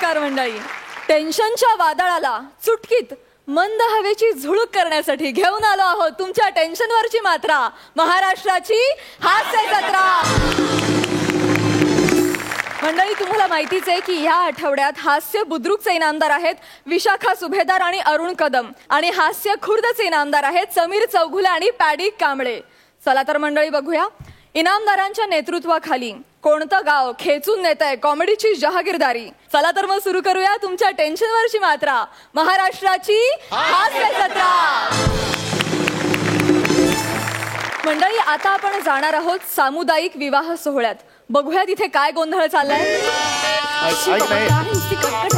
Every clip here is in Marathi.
नमस्कार मंडळी. टेन्शनच्या वादळाला चुटकीत मंद हवेची झुळूक करण्यासाठी घेऊन आलो आहोत तुमच्या टेन्शनवरची मात्रा, महाराष्ट्राची हास्य जत्रा. मंडळी, तुम्हाला माहितीच आहे की या आठवड्यात हास्य बुद्रुकचे इनामदार आहेत विशाखा सुभेदार आणि अरुण कदम, आणि हास्य खुर्दचे इनामदार आहेत समीर चौघुले आणि पॅडी कांबळे. चला तर मंडळी बघूया, इनामदारांच्या नेतृत्वाखाली कोणतं गाव खेचून नेतंय कॉमेडीची जहागीरदारी. चला तर मग सुरू करूया तुमच्या टेन्शनवरची मात्रा, महाराष्ट्राची हास्य जत्रा. मंडळी, आता आपण जाणार आहोत सामुदायिक विवाह सोहळ्यात. बघूया तिथे काय गोंधळ चाललाय.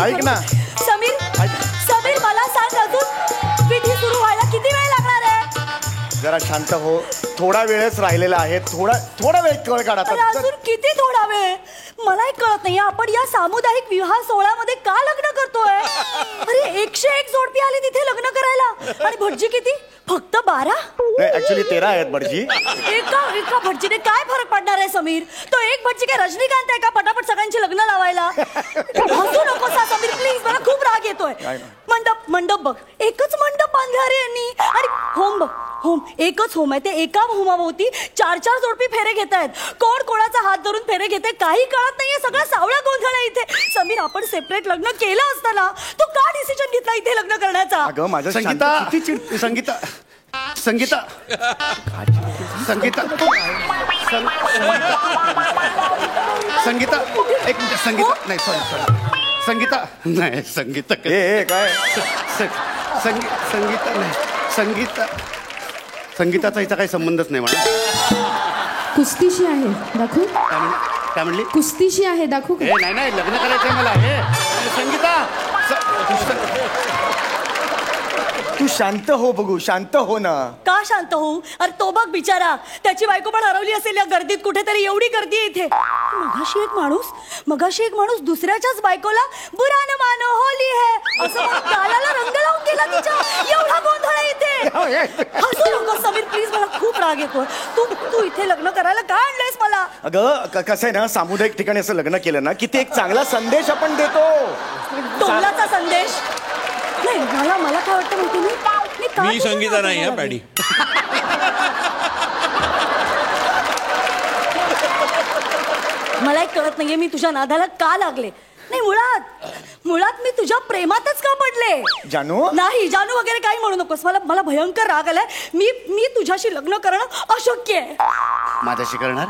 ऐक ना समीर, समीर मला सांग, अजून विधी सुरू व्हायला किती वेळ लागणार आहे? जरा शांत हो, थोडा वेळच राहिलेला आहे. थोडा वेळ कळ काढा. अजून किती थोडा वेळ? मलाही कळत नाही आपण या सामुदायिक विवाह सोहळ्यामध्ये का लग्न करतोय. अरे 101 जोडपी आली तिथे लग्न करायला, आणि भटजी किती? फक्त 12? नाही, ऍक्च्युअली 13 आहेत भटजी. एका भटजीने काय फरक पडणार आहे समीर? तो एक भटजी काय रजनीकांत आहे का पटापट सगळ्यांची लग्न लावायला? हसू नकोस समीर प्लीज, मला खूप राग येतोय. मंडप बघ, एकच मंडप बांधला रे यांनी. आणि होम बघ, होम एकच होम आहे. ते एका होमाभोवती 4-4 जोडपी फेरे घेत आहेत. कोण कोणाचा हात धरून फेरे घेते काही कळत नाहीये. सगळं सावळा गोंधळ आहे इथे. समीर, आपण सेपरेट लग्न केलं असताना तू का डिसिजन घेतला इथे लग्न करण्याचा? अगं माझं संगीता, संगीता संगीता संगीता संगीता एक मिनिट. संगीता नाही, सॉरी संगीता नाही, संगीता काय संगीता नाही, संगीताचा हिचा काही संबंधच नाही मला. कुस्तीशी आहे, दाखवू? काय म्हणली? कुस्तीशी आहे, दाखवू? नाही, लग्न करायचंय मला. हे संगीता, तू शांत हो बघू, शांत हो ना. का शांत होऊ? अरे तो बघ बिचारा, त्याची बायको पण हरवली असेल या गर्दीत कुठेतरी. एवढी गर्दी आहे इथे. मगाशी एक माणूस दुसऱ्याच्याच बायकोला बुरा न मानो होली है असं गालाला रंग लावून गेला तिच्या. एवढा गोंधळ आहे इथे. हसू नको समीर प्लीज, मला खूप राग येतोय. तू इथे लग्न करायला का आणलंयस मला? अगं कसं आहे ना, सामुदायिक ठिकाणी असं लग्न केलं ना की ते एक चांगला संदेश आपण देतो. टोमलाचा संदेश नाही. मला काय वाटतं माहिती मी संगीता नाही हा पॅडी. मला एक कळत नाहीये मी तुझ्या नादाला का लागले. नाही, मुळात मी तुझ्या प्रेमातच का पडले. जानू नाही, जानू वगैरे काही म्हणू नकोस. मला भयंकर राग आलाय. मी तुझ्याशी लग्न करणं अशक्य आहे. माझ्याशी करणार?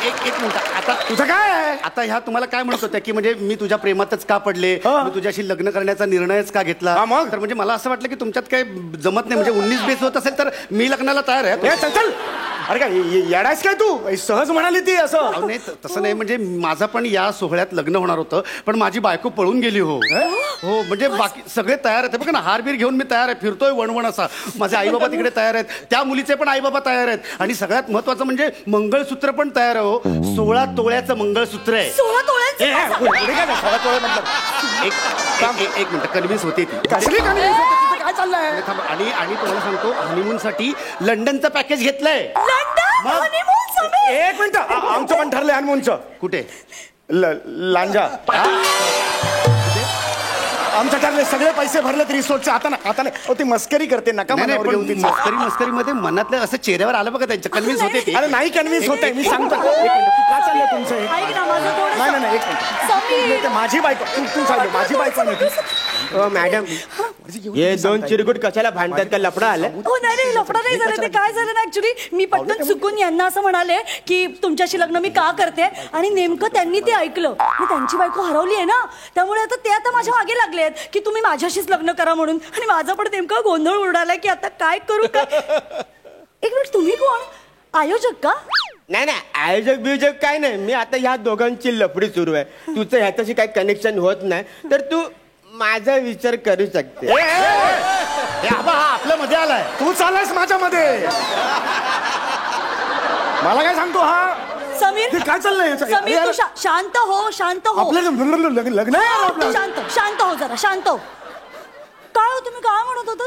एक मिनिट. आता तुझं काय आहे? आता ह्या तुम्हाला काय म्हणत होत्या की म्हणजे मी तुझ्या प्रेमातच का पडले, मी तुझ्याशी लग्न करण्याचा निर्णयच का घेतला? मग तर म्हणजे मला असं वाटलं की तुमच्यात काही जमत नाही. म्हणजे 19 बेस होत असेल तर मी लग्नाला तयार आहे. चल. अरे काय येडायस काय तू? सहज म्हणाली ती असं? नाही, तसं नाही. म्हणजे माझं पण या सोहळ्यात लग्न होणार होतं, पण माझी बायको पळून गेली. हो म्हणजे बाकी सगळे तयार आहेत. बघा ना, हारबीर घेऊन मी तयार आहे, फिरतोय वणवण असा. माझे आई बाबा तिकडे तयार आहेत, त्या मुलीचे पण आई बाबा तयार आहेत, आणि सगळ्यात महत्वाचं म्हणजे मंगळसूत्र पण तयार आहे. हो, 16 तोळ्याचं मंगळसूत्र आहे. 16 तोळ्याचं? एक मिनिट, कन्व्हिन्स होते ती. काय चाललंय? आणि तुम्हाला सांगतो, हनीमून साठी लंडनचं पॅकेज घेतलंय. एक मिनिट, आमचं पण ठरलंय हनीमूनचं. कुठे? लांजा. आमचं ठरले, सगळे पैसे भरले रिसोर्टचे. आता नाही. ती मस्करी करते, नका. मस्करी मध्ये मनातलं असं चेहऱ्यावर आलं बघा त्यांच्या. कन्व्हिन्स होते ती. अरे नाही कन्व्हिन्स होते, मी सांगतो. एक मिनिट, काय चाललंय तुमचं? नाही, एक मिनिट. माझी बायको, तू सांग. माझी बायको नाही. मॅडम, हे 2 चिरकुट कशाला भांडतात? का लफडा आलं? हो नाही, लफडा नाही झालं. ते काय झालं ना, ऍक्च्युली मी पटकन चुकून यांना असं म्हणाले की तुमच्याशी लग्न मी का करते, आणि नेमकं त्यांनी ते ऐकलं. आणि त्यांची बायको हरवली आहे ना, त्यामुळे आता ते माझ्या मागे लागले आहेत की तुम्ही माझ्याशीच लग्न करा म्हणून. आणि माझा पण नेमका गोंधळ उडालाय की आता काय करू. काय एक मिनिट, तुम्ही कोण? आयोजक का? नाही, आयोजक बियोजक काय नाही. मी आता ह्या दोघांची लफडी सुरू आहे. तुझं ह्याच्याशी काही कनेक्शन होत नाही, तर तू माझा विचार करू शकते. हा आपल्या मध्ये आलाय. तू चाललायस माझ्या मध्ये. मला काय सांगतो हा समीर? काय चाललंय? समीर तू शांत हो, शांत हो. आपलं लग्न आहे. शांत हो जरा, शांत हो. काय हो तुम्ही काय म्हणत होता?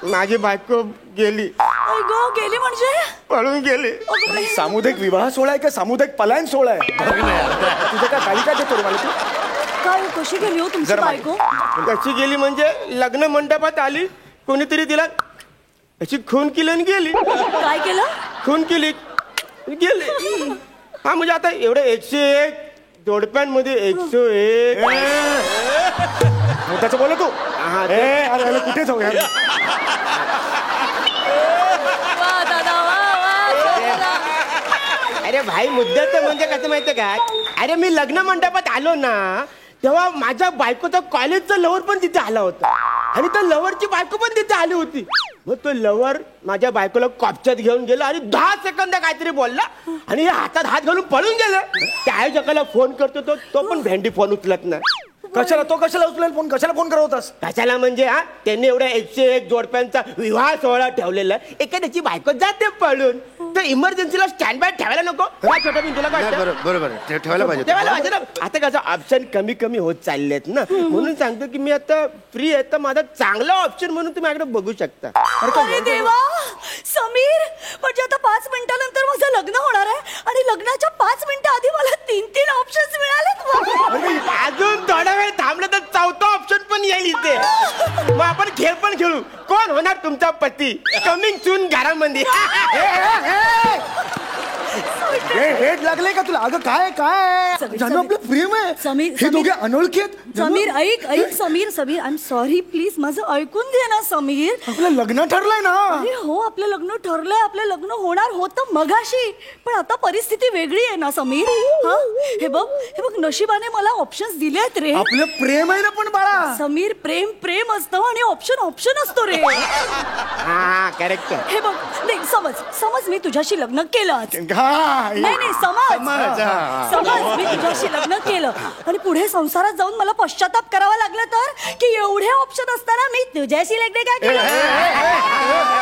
माझी बायको गेली. आई गं, गेली म्हणजे पळून गेले. अगं बाई. सामुदायिक विवाह सोहळा आहे का सामुदायिक पलायन सोहळा आहे तुझं काय काही काय देतो रे मला तू काय कशी गेली हो तुमची जरा बायको? कशी गेली म्हणजे लग्न मंडपात आली, कोणीतरी तिला अशी खून केली आणि गेली. काय केलं? खून केली गेली. हा म्हणजे आता एवढे 101 जोडप्यांमध्ये 101. त्याचं बोल तू हा, ए, अरे अरे, कुठे जाऊ यार वा दादा वा. अरे भाई मुद्द्याचं म्हणजे कसं माहितीये काय, अरे मी लग्न मंडपात आलो ना तेव्हा माझ्या बायकोचा कॉलेजचा लवर पण तिथे आला होता आणि त्या लवरची बायको पण तिथे आली होती. मग तो लवर माझ्या बायकोला कॉपच्यात घेऊन गेला आणि 10 सेकंद काहीतरी बोलला आणि हे हातात हात घालून पळून गेलं. त्या आयोजकाला फोन करतो तो पण भेंडी फोन उचलत नाही. कशाला उचलेल फोन कशाला फोन करत होतास कशाला म्हणजे हा त्यांनी एवढ्या 101 जोडप्यांचा विवाह सोहळा ठेवलेला, एखाद्याची बायको जाते पळून, तर इमर्जन्सीला स्टँड बाय ठेवायला नको काय छोटा मी तुला काय नाही, वाटतं? बरोबर आहे. ठेवायला पाहिजे ठेवायला पाहिजे ना. आता कसं ऑप्शन कमी कमी होत चाललेत ना, म्हणून सांगतो की मी आता फ्री आहे तर माझा चांगला ऑप्शन म्हणून तुम्ही माझ्याकडे बघू शकता. अरे देवा, समीर म्हणजे आता 5 मिनिटानंतर माझं लग्न होणार आहे आणि लग्नाच्या 5 मिनिटं आधी मला 3 ऑप्शन्स मिळालेत. अजून थोडा वेळ थांबलं तर 4था ऑप्शन पण येईल इथे. मग आपण खेळ पण खेळू. कोण होणार तुमचा पती? कमिंग सून घरामध्ये. हेड लागले का तुला अगं काय काय समीर, जानू आपलं प्रेम आहे समीर, हे समीर. दोघे अनोळखी आहेत समीर ऐक Sameer I am sorry please माझं ऐकून घे ना समीर. आपलं लग्न ठरलंय ना अरे हो आपलं लग्न ठरलंय, आपलं लग्न होणार होतं मगाशी, पण आता परिस्थिती वेगळी आहे ना समीर. हा हे बघ नशिबाने मला ऑप्शन्स दिले आहेत रे. आपलं प्रेम आहे ना पण बाळा समीर प्रेम असतं आणि ऑप्शन असतो रे. हा करेक्ट. हे बघ नाही समज मी तुझ्याशी लग्न केलं आज. हा, नाही समज मी तुझ्याशी लग्न केलं आणि पुढे संसारात जाऊन मला पश्चाताप करावा लागला तर की एवढे ऑप्शन असताना मी तुझ्याशी लग्न काय केलं.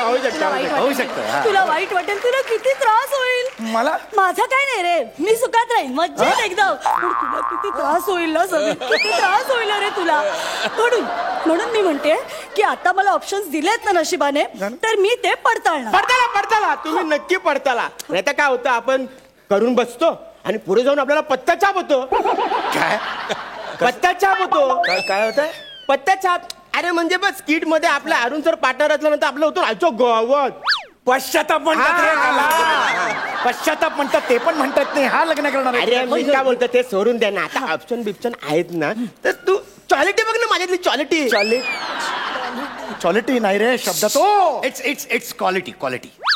होऊ शकतं. तुला वाईट वाटेल, तुला किती त्रास होईल. मला माझा काय नाही रे, मी सुखात राहीन मज्जेत एकदम, पण तुला किती त्रास होईल ना समीर, किती त्रास होईल रे तुला. म्हणून मी म्हणते की आता मला ऑप्शन्स दिलेत ना नशिबाने तर मी ते पडताळणार. पडताला तुम्ही नक्की पडताला. नाही तर काय होतं, आपण करून बसतो आणि पुढे जाऊन आपल्याला पत्ता छाप होतो. काय पत्ता छाप होतो. काय होतंय पत्ता छाप. अरे म्हणजे बस स्किट मध्ये आपल्या अरुण सर पार्टनर असल्यानंतर आपलं होतं आजच्या गावात पश्चाताप म्हणतात रे त्याला. पश्चाताप म्हणतात ते पण म्हणतात नाही हा लग्न करणार आहे. अरे मी काय बोलतो ते सोडून द्या ना. आता ऑप्शन बिप्शन आहेत ना, तर तू क्वालिटी बघ ना माझ्यातली क्वालिटी. क्वालिटी नाही रे शब्द तो इट्स क्वालिटी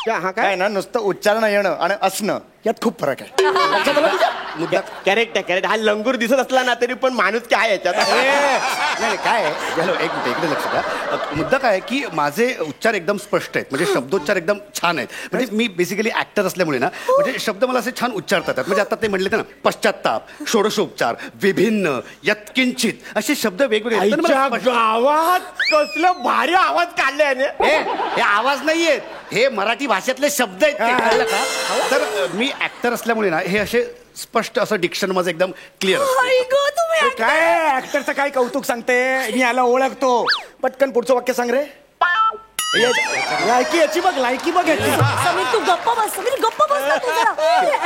हा काय ना नुसतं उच्चारण येणं आणि असणं यात खूप फरक आहे लक्षात आलं तुझ्या? मुद्दा करेक्ट. हा लंगूर दिसत असला ना तरी पण माणूस काय आहे याच्यात. नाही काय आहे, झालं एक मिनिट इकडे लक्ष द्या. मुद्दा काय आहे की माझे उच्चार एकदम स्पष्ट आहेत, म्हणजे शब्दोच्चार एकदम छान आहेत. म्हणजे मी बेसिकली ऍक्टर असल्यामुळे ना म्हणजे शब्द मला असे छान उच्चारता येतात. म्हणजे आता ते म्हणले ना पश्चाताप, षोडशोपचार, विभिन्न, यत्किंचित असे शब्द वेगवेगळे आहेत. तर मला आईच्या गावात कसलं भारी आवाज काढले हे आवाज नाहीयेत, हे मराठी भाषेतले शब्द आहेत ते, कळलं का? तर मी ऍक्टर असल्यामुळे ना हे असे स्पष्ट असं डिक्शन माझं एकदम क्लिअर आई गं, तुम्ही अरे काय ऍक्टरचं काय कौतुक सांगते मी याला ओळखतो. पटकन पुढचं वाक्य सांग रे. लायकी याची बघ याची समीर तू गप्प बस ना तू जरा.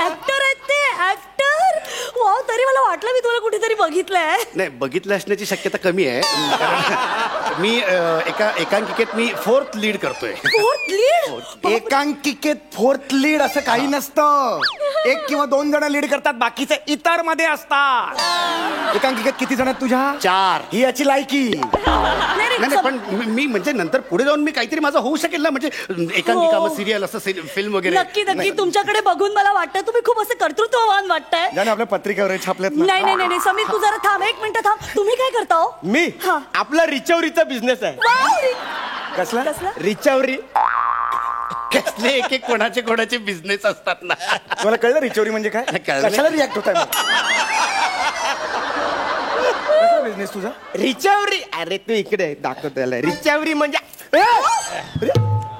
ऍक्टर आहेत ते ऍक्टर. वाव, तरी मला वाटलं मी तुला कुठेतरी बघितलंय. नाही बघितलं असण्याची शक्यता कमी आहे. कारण मी एका एकांकिकेत मी 4th लीड करतोय. 4th lead? एकांकिकेत 4th लीड असं काही नसतं. 1 किंवा 2 जण लीड करतात, बाकीचे इतर मध्ये असतात. एकांकिकेत किती जण आहेत तुझ्या? 4. ही याची लायकी. नाही पण मी म्हणजे नंतर पुढे जाऊन मी काहीतरी माझं होऊ शकेल ना, म्हणजे एकांकिका मग सिरियल असं फिल्म वगैरे. नक्की तुमच्याकडे बघून मला वाटतं तुम्ही खूप असं कर्तृत्ववान वाटतंय. ज्याने आपल्या पत्रिकेवर छापल्यात ना. नाही समीर तू जरा थांब, 1 मिनिट थांब. तुम्ही काय करता हो? मी हा. आपला रिचवरीचा बिझनेस आहे. वाव, कसला रिचवरी. कसले एक कोणाचे बिझनेस असतात ना. तुम्हाला कळलं रिचोरी म्हणजे काय? कळलं. कशाला रिॲक्ट होत आहे बिझनेस तुझा? रिचवरी. अरे तू इकडे दाखवतो याला. रिचवरी म्हणजे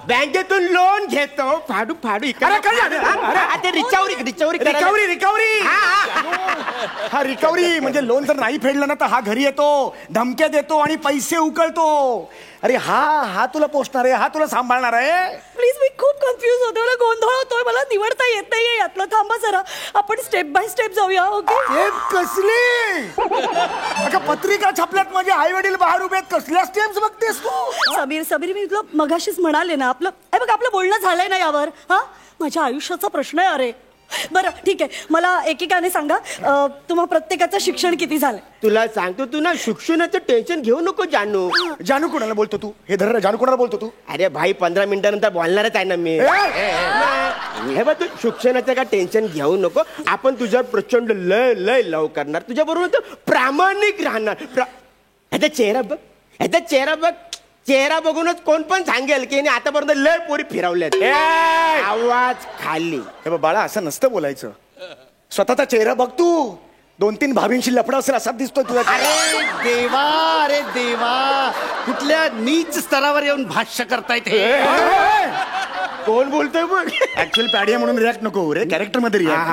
बँकेतून लोन घेतो फाडू इकडे. अरे, कळलं. अरे रिचवरी रिकव्हरी हा रिकव्हरी म्हणजे लोन जर नाही फेडलं ना तर हा घरी येतो, धमक्या देतो आणि पैसे उकळतो. अरे हा तुला पोचणार आहे, हा तुला सांभाळणार आहे. प्लीज मी खूप कन्फ्युज होते, मला गोंधळ होतोय, मला निवडता येत नाहीये यातलं. थांबा जरा, आपण स्टेप बाय स्टेप जाऊया. ओके? स्टेप कसली? अगं पत्रिका छापल्यात, माझे आई वडील बाहेर उभे आहेत, कसल्या स्टेप्स बघतेस तू? समीर मी तुला मगाशीच म्हणाले ना, आपलं बोलणं झालंय ना यावर. हा, माझ्या आयुष्याचा प्रश्न आहे. अरे बरं ठीक आहे, मला एकेकाने सांगा, तुम्हा प्रत्येकाचं शिक्षण किती झालंय? तुला सांगतो, तू ना शिक्षणाचं टेन्शन घेऊ नको जानू. जानू कोणाला बोलतो तू? हे धर, जानू कोणाला बोलतो तू? अरे भाई 15 मिनिटानंतर बोलणारच आहे ना मी. हे बघ, तू शिक्षणाचं काय टेन्शन घेऊ नको. आपण तुझ्यावर प्रचंड लय लय लव करणार, तुझ्या बरोबर प्रामाणिक राहणार. ह्याचा चेहरा बघ, चेहरा बघूनच कोण पण सांगेल की आतापर्यंत लय पोरी फिरवल्यात. आवाज खाली. हे बघ बाळा, असं नसतं बोलायचं. स्वतःचा चेहरा बघ तू. 2-3 भाभींशी लफडा असेल असा दिसतोय तुला. अरे देवा, कुठल्या नीच स्तरावर येऊन भाष्य करतायत हे? कोण बोलतोय बघ. ऍक्च्युअली पॅडिया म्हणून रिॲक्ट नको रे, कॅरेक्टर मध्ये रिॲक्ट.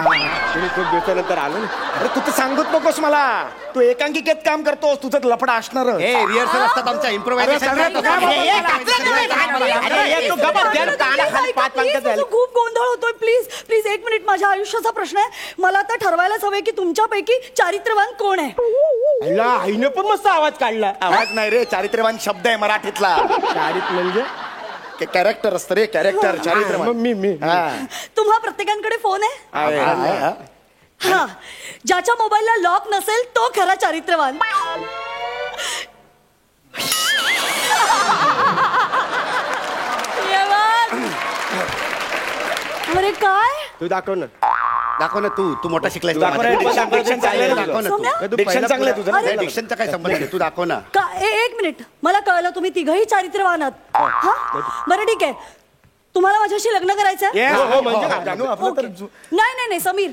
तुम्ही खूप दिवसानंतर आलो ना. अरे तू तर सांगत नकोस मला. तू एकांकिकेत काम करतोस, तुझं लफडा असणार. रिहर्सल असतात आमच्या खूप गोंधळ होतोय. Please 1 minute. माझ्या आयुष्याचा प्रश्न आहे. मला आता ठरवायलाच हवंय की तुमच्यापैकी चारित्र्यवान कोण आहे. आईने पण मस्त आवाज काढला. आवाज नाही रे, चारित्र्यवान शब्द आहे मराठीतला. चारित्र म्हणजे कॅरेक्टर असतं रे, कॅरेक्टर. चारित्र्यवान मी तुम्हा प्रत्येकांकडे फोन आहे? हा, ज्याच्या मोबाईलला लॉक नसेल तो खरा चारित्र्यवान. अरे काय? तू दाखव ना. तू मोठा शिकलाय. डिक्शन चांगलं तुझं. अरे, डिक्शनचा काय संबंध आहे? तू दाखव ना. 1 मिनिट. मला कळलं तुम्ही तिघही चारित्र्यवान आहात. हा, बरं ठीक आहे. तुम्हाला माझ्याशी लग्न करायचंय? जानू, आपलं तर नाही समीर,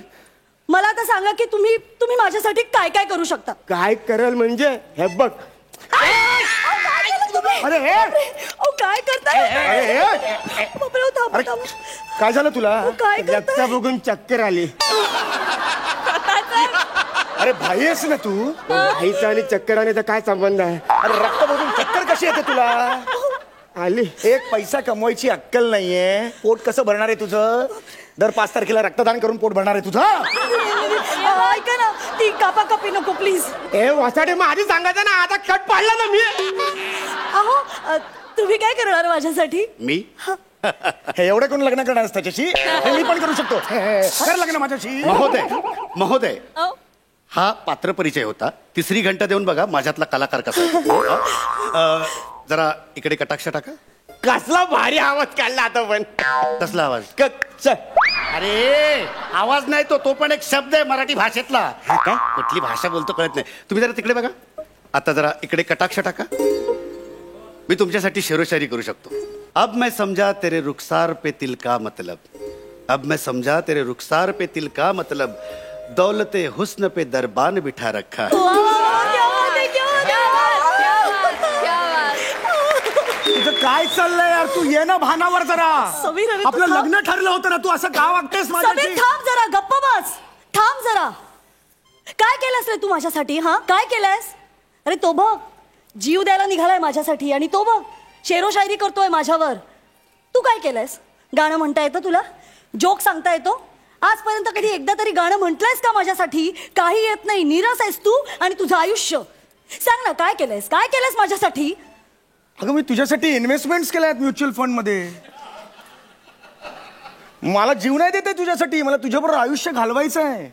मला आता सांगा की तुम्ही माझ्यासाठी काय काय करू शकता. काय करल म्हणजे? हे बघ. अरे काय करताय? बापरे, थांबा. काय झालं तुला? काय रक्त करताय? बघून चक्कर आली. अरे भाई आहेस ना तू? आईचा आणि चक्कर आण्याचा काय संबंध आहे? अरे रक्त बघून चक्कर कशी येते तुला? आली. एक पैसा कमवायची अक्कल नाहीये. पोट कसं भरणार आहे तुझं? दर 5 तारखेला रक्तदान करून पोट भरणार आहे तुझं? ऐका ना, ती कापाकापी नको प्लीज. ए वासाडे, मग आधी सांगायचं ना. आता कट पाडला ना मी. अहो, तुम्ही काय करणार माझ्यासाठी? मी हे एवढे कोण लग्न करणार त्याच्याशी? हे मी पण करू शकतो. कर लग्न माझ्याशी. महोदय, हा पात्र परिचय होता. 3री घंटा देऊन बघा माझ्यातला कलाकार कसा आहे. जरा इकडे कटाक्ष टाका. कसला भारी आवाज काढला आता पण. कसला आवाज? कच्च. अरे आवाज नाही तो पण एक शब्द आहे मराठी भाषेतला. कुठली भाषा बोलतो कळत नाही. तुम्ही जरा तिकडे बघा. आता जरा इकडे कटाक्ष टाका. मी तुमच्यासाठी शेरोशायरी करू शकतो. अब मैं समझा तेरे रुखसार पे तिल का मतलब, अब मैं समझा तेरे रुखसार पे तिल का मतलब, दौलते हुस्न पे दरबान बिठा रखा. तुझं काय चाललंय यार? तू ये ना भानावर जरा. समीर, अरे तू आपलं थांब. लग्न ठरलं होतं ना, तू असं का वागतेस समीर, माझ्याशी? थांब जरा, गप्प बस. थांब जरा. काय केलंस रे तू माझ्यासाठी? हा, काय केलंस? अरे तो बघ, जीव द्यायला निघालाय माझ्यासाठी, आणि तो बघ शेरो शायरी करतोय माझ्यावर. तू काय केलंयस? गाणं म्हणता येतं तुला? जोक सांगता येतो? आजपर्यंत कधी एकदा तरी गाणं म्हटलंयस का माझ्यासाठी? काही येत नाही. नीरस आहेस तू आणि तुझं आयुष्य. सांग ना, काय केलंयस माझ्यासाठी? अगं, मी तुझ्यासाठी इन्व्हेस्टमेंट केल्या आहेत म्युच्युअल फंड मध्ये. मला जीव नाही देते तुझ्यासाठी. मला तुझ्याबरोबर आयुष्य घालवायचं आहे.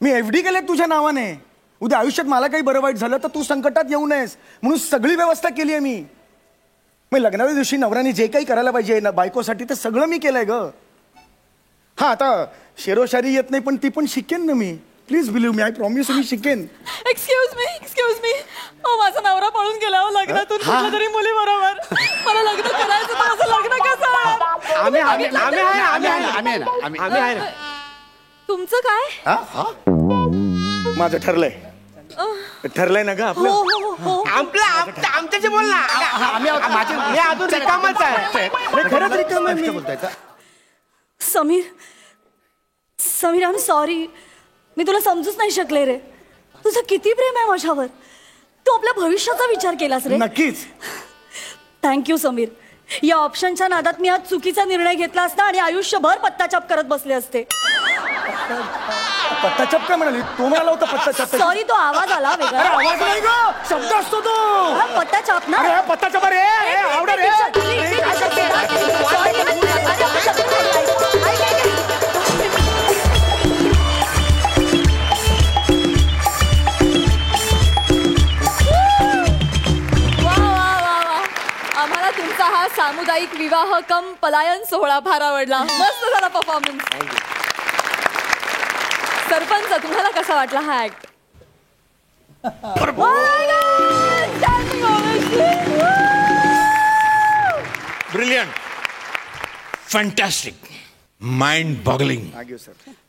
मी FD केले तुझ्या नावाने. उद्या आयुष्यात मला काही बरं वाईट झालं तर तू संकटात येऊ नयेस म्हणून सगळी व्यवस्था केली आहे मी. लग्नाच्या दिवशी नवऱ्याने जे काही करायला पाहिजे ना बायकोसाठी ते सगळं मी केलंय ग. हा, आता शेरोशायरी येत नाही पण ती पण शिकेन ना मी. Please believe me, I promise मी शिकेन. Excuse me. माझा नवरा पळून गेला हो लग्नातून कुठल्या तरी मुली बरोबर. मला लग्न करायचं, तर माझं लग्न कसं होणार? आम्ही आहे ना. तुमचं काय? माझं ठरलंय ना ग आपलं. आमच्याशी बोल ना. मी अजून रिकामच आहे. खरंच रिकाम आहे मी. Sameer, I am sorry. मी तुला समजूच नाही शकले रे. तुझं किती प्रेम आहे माझ्यावर. तू आपल्या भविष्याचा विचार केलास रे. नक्कीच. थँक्यू समीर. या ऑप्शनच्या नादात मी आज चुकीचा निर्णय घेतला असता आणि आयुष्यभर पत्ताचाप करत बसले असते. पत्ताचाप काय म्हणाली? तो म्हणाला होता पत्ताचाप. सॉरी, तो आवाज आला अरे वेगळा. आवाज नाही ग, शब्द असतो तो. हा, पत्ताचाप ना. अरे हा पत्ताचाप रे, आवडा रे. वा वा वा वा, आम्हाला तुमचा हा सामुदायिक विवाह कम पलायन सोहळा फार आवडला. मस्त झाला परफॉर्मन्स. सरपंच, तुम्हाला कसा वाटला हा act? Brilliant, fantastic, mind boggling.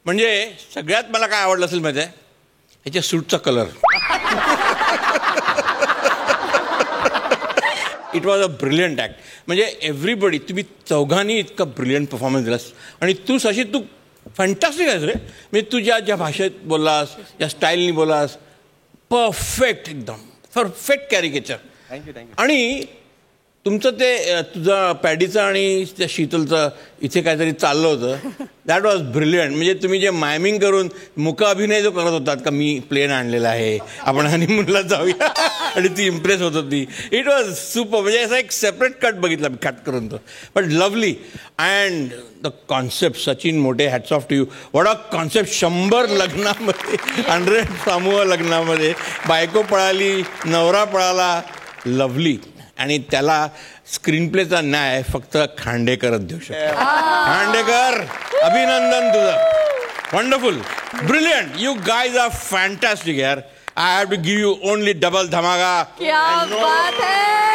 म्हणजे सगळ्यात मला काय आवडलं असेल माहिती आहे, ह्याच्या सूटचा colour. It was a brilliant act. म्हणजे एव्हरीबडी, तुम्ही चौघांनी इतका ब्रिलियंट परफॉर्मन्स दिलास. आणि तू शशी, तू फॅन्टॅस्टिक आहेस रे. म्हणजे तू ज्या भाषेत बोललास, ज्या स्टाईलनी बोललास, परफेक्ट, एकदम परफेक्ट कॅरिकेचर. थँक्यू. आणि तुमचं ते तुझं पॅडीचं आणि त्या शीतलचं इथे काहीतरी चाललं होतं, दॅट वॉज ब्रिलियंट. म्हणजे तुम्ही जे मायमिंग करून मुका अभिनय जो करत होतात का, मी प्लेन आणलेला आहे, आपण हनीमूनला जाऊया, आणि ती इम्प्रेस होत होती. It was super. म्हणजे असा एक सेपरेट कट बघितला मी, कट करून तो, but lovely. And the concept, Sachin Mothe, hats off to you. What a concept. 100 लग्नामध्ये, 100 समूह लग्नामध्ये बायको पळाली, नवरा पळाला. लवली. आणि त्याला स्क्रीन प्लेचा न्याय फक्त खांडेकरच देऊ शकतो. खांडेकर, अभिनंदन तुझं. Wonderful, brilliant. You guys are fantastic यार. I have to give you only double धमाका. क्या बात है.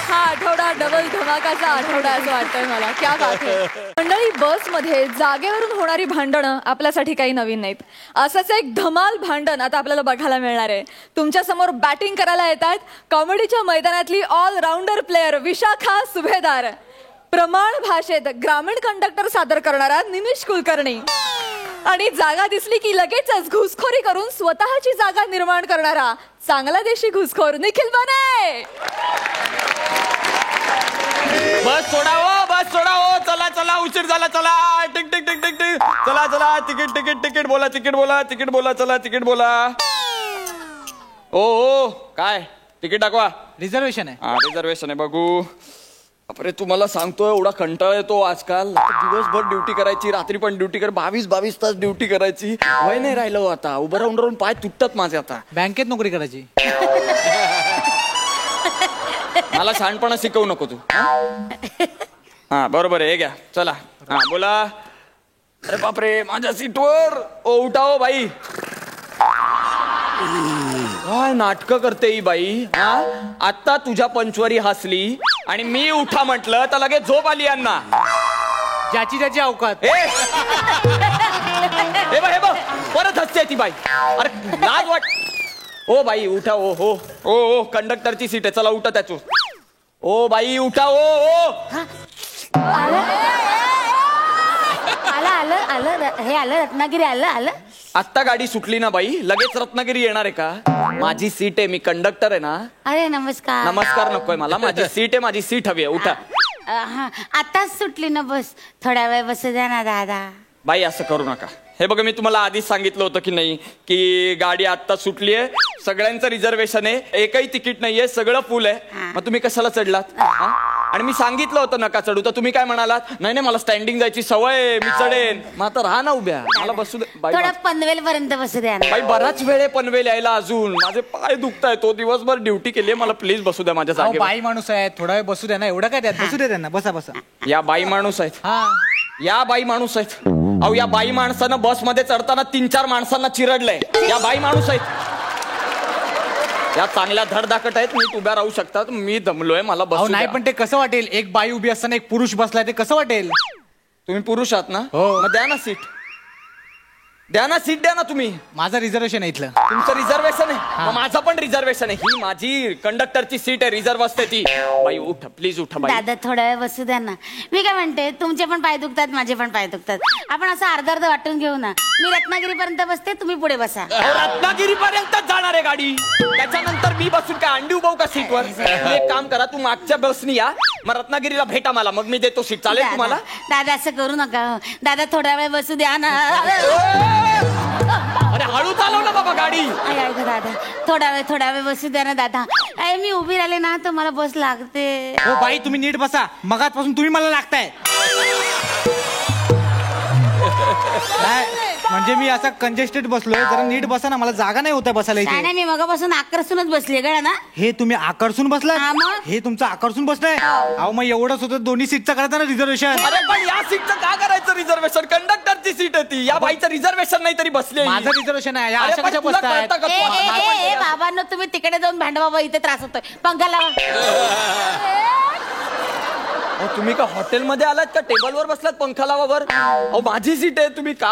हा आठवडा डबल धमाकाचा आठवडा असं वाटतंय मला. क्या बात है. मंडळी, बसमध्ये जागेवरून होणारी भांडणं आपल्यासाठी काही नवीन नाहीत. असंच एक धमाल भांडण आता आपल्याला बघायला मिळणार आहे. तुमच्या समोर बॅटिंग करायला येत आहेत कॉमेडीच्या मैदानातली ऑलराऊंडर प्लेअर विशाखा सुभेदार, प्रमाण भाषेत ग्रामीण कंडक्टर सादर करणारा निमिष कुलकर्णी, आणि जागा दिसली की लगेचच घुसखोरी करून स्वतःची जागा निर्माण करणारा चांगला देशी घुसखोर निखिल बने. बस सोडावं, बस सोडावं. चला चला, उशीर झाला. चला, tick tick tick tick tick. चला चला, तिकीट तिकीट तिकीट बोला, तिकीट बोला, तिकीट बोला. चला, तिकीट बोला. ओ काय तिकीट दाखवा. रिझर्वेशन आहे. हा, रिझर्वेशन आहे. बघू. अरे तुम्हाला सांगतोय, एवढा कंटाळा येतो आजकाल. दिवसभर ड्युटी करायची, रात्री पण ड्युटी कर, 22 तास ड्युटी करायची. वय नाही राहिलं आता. उभं राहून राहून पाय तुटतात माझे आता. बँकेत नोकरी करायची. मला शहाणपणा शिकवू नको तू. हा बरोबर आहे. हे घ्या. चला. हा बोला. अरे बापरे, माझ्या सीटवर. ओ उठाओ बाई. काय नाटकं करते ही बाई. हा, आता तुझ्या पंचवरी हसली आणि मी उठा म्हटलं तर लगेच झोप आली यांना. ज्याची ज्याची अवकात. हे बघ परत हसते ती बाई. अरे लाज वाट. ओ बाई उठा. ओ हो ओ ओ कंडक्टरची सीट आहे. चला उठा त्याचो. ओ बाई उठा. ओ ओ आलं रत्नागिरी आलं. आत्ता गाडी सुटली ना बाई, लगेच रत्नागिरी येणार आहे का? माझी सीट आहे, मी कंडक्टर आहे ना. अरे नमस्कार. नमस्कार नकोय मला. माझी सीट आहे, माझी सीट हवी आहे. उठा. आताच सुटली ना बस, थोड्या वेळ बसू द्या ना दादा. बाई असं करू नका. हे बघा, मी तुम्हाला आधीच सांगितलं होतं की नाही की गाडी आत्ता सुटली आहे, सगळ्यांचं रिझर्वेशन आहे, एकही तिकीट नाहीये, सगळं फुल आहे. मग तुम्ही कशाला चढलात? आणि मी सांगितलं होतं नका चढू, तर तुम्ही काय म्हणालात? नाही नाही मला स्टँडिंग जायची सवय, मी चढेन. मग आता राहा ना उभ्या, मला बसू दे. बाई पनवेल पर्यंत बसू द्या. बाई बराच वेळ आहे पनवेल यायला, अजून माझे पाय दुखताय. तो दिवसभर ड्युटी केली आहे, मला प्लीज बसू द्या माझ्या जागेवर. बाई माणूस आहे, थोडा वेळ बसू द्या ना. एवढं काय त्यात, बसू दे त्यांना. बसा बसा. या बाई माणूस आहेत. हा, या बाई माणूस आहेत. अहो या बाई माणसानं बसमध्ये चढताना 3-4 माणसांना चिरडलंय. या बाई माणूस आहेत. या चांगल्या धडधाकट आहेत, नीट उभ्या राहू शकतात. मी दमलोय, मला बसू नाही. द्या. पण ते कसं वाटेल, एक बाई उभी असताना एक पुरुष बसलाय, ते कसं वाटेल? तुम्ही पुरुष आहात ना, हो. मग द्या ना सीट. द्या ना सीट द्या ना तुम्ही. माझं रिझर्वेशन आहे इथलं. तुमचं रिझर्वेशन आहे मग माझं पण रिझर्वेशन आहे. ही माझी कंडक्टरची सीट आहे रिझर्व असते ती. बाई उठा प्लीज उठा बाई. दादा थोडा वेळ बसू द्या ना. मी काय म्हणते तुमचे पण पाय दुखतात माझे पण पाय दुखतात. आपण असं अर्ध अर्ध वाटून घेऊ ना. मी रत्नागिरीपर्यंत बसते तुम्ही पुढे बसा. रत्नागिरी पर्यंत जाणार आहे गाडी. त्याच्यानंतर मी बसून काय अंडी उभाऊ का सीटवर. एक काम करा तू मागच्या बसनी या मग रत्नागिरीला भेटा मला मग मी देतो सीट. चालेल तुम्हाला. दादा असं करू नका दादा थोडा वेळ बसू द्या ना. अरे हळू चालव ना बाबा गाडी. ऐका दादा थोडा वेळ बसू द्या ना दादा. मी उभी राहिले ना तर मला बस लागते. हो बाई तुम्ही नीट बसा. मगाचपासून तुम्ही मला लागताय. म्हणजे मी असा कंजेस्टेड बसलोय. जरा नीट बसा ना. मला जागा नाही होत बसायला इथे. नाही मी मगापासून आकर्षूनच बसली गळा ना. हे तुम्ही आकर्षून बसला. हे तुमचं आकर्षून बसलाय. अहो मग एवढंच होतं दोन्ही सीटचं करायचं ना रिझर्वेशन. अरे पण या सीटचं का करायचं रिझर्वेशन. कंडक्टरची सीट आहे ती. या बाईचं रिझर्वेशन नाही तरी बसले. माझं रिझर्वेशन आहे. अशा कशा बसतायत. बाबांनो तुम्ही तिकडे जाऊन भांडा बाबा इथे त्रास होतोय. पंखा लावा. तुम्ही का हॉटेलमध्ये आलात का टेबलवर बसलात पंखा लावावर. अहो माझी सीट आहे तुम्ही का